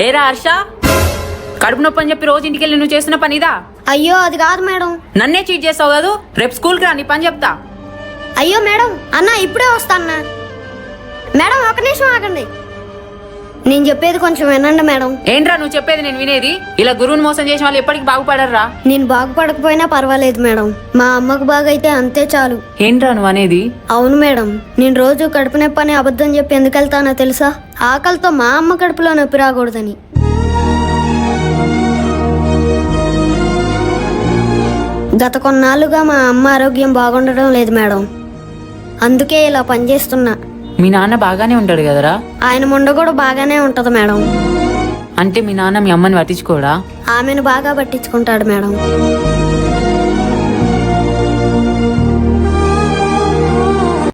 ఏరా హర్ష, కడుపు నొప్పి అని చెప్పి రోజు ఇంటికి వెళ్ళి నువ్వు చేస్తున్న పనిదా? అయ్యో అది కాదు మేడం. నన్నే చీట్ చేస్తావు కాదు. రేపు స్కూల్కి రా, నీ పని చెప్తా. అయ్యో మేడం, అన్న ఇప్పుడే వస్తాన్నా. మేడం ఒక నిమిషం ఆగండి, నేను చెప్పేది కొంచెం వినండి మేడం. ఏంట్రా నువ్వు చెప్పేది నేను వినేది? ఇలా గురువుని మోసం చేసిన వాళ్ళు ఎప్పటికి బాగుపడర్రా. నేను బాగుపడకపోయినా పర్వాలేదు మేడం, మా అమ్మకు బాగైతే అంతే చాలు. ఏంట్రా నువ్వు అనేది? అవును మేడం, నేను రోజు కడుపు నొప్పి అని అబద్ధం చెప్పి ఎందుకు వెళ్తానో తెలుసా? ఆకలితో మా అమ్మ కడుపులో నొప్పి రాకూడదని. గత కొన్నాళ్ళుగా మా అమ్మ ఆరోగ్యం బాగుండడం లేదు మేడం, అందుకే ఇలా పనిచేస్తున్నా. మీ నాన్న బాగానే ఉంటాడు కదరా? ఆయన ముండ కూడా బాగానే ఉంటది మేడం. అంటే మీ నాన్న మీ అమ్మని పట్టించుకోడా? ఆమెను బాగా పట్టించుకుంటాడు మేడం.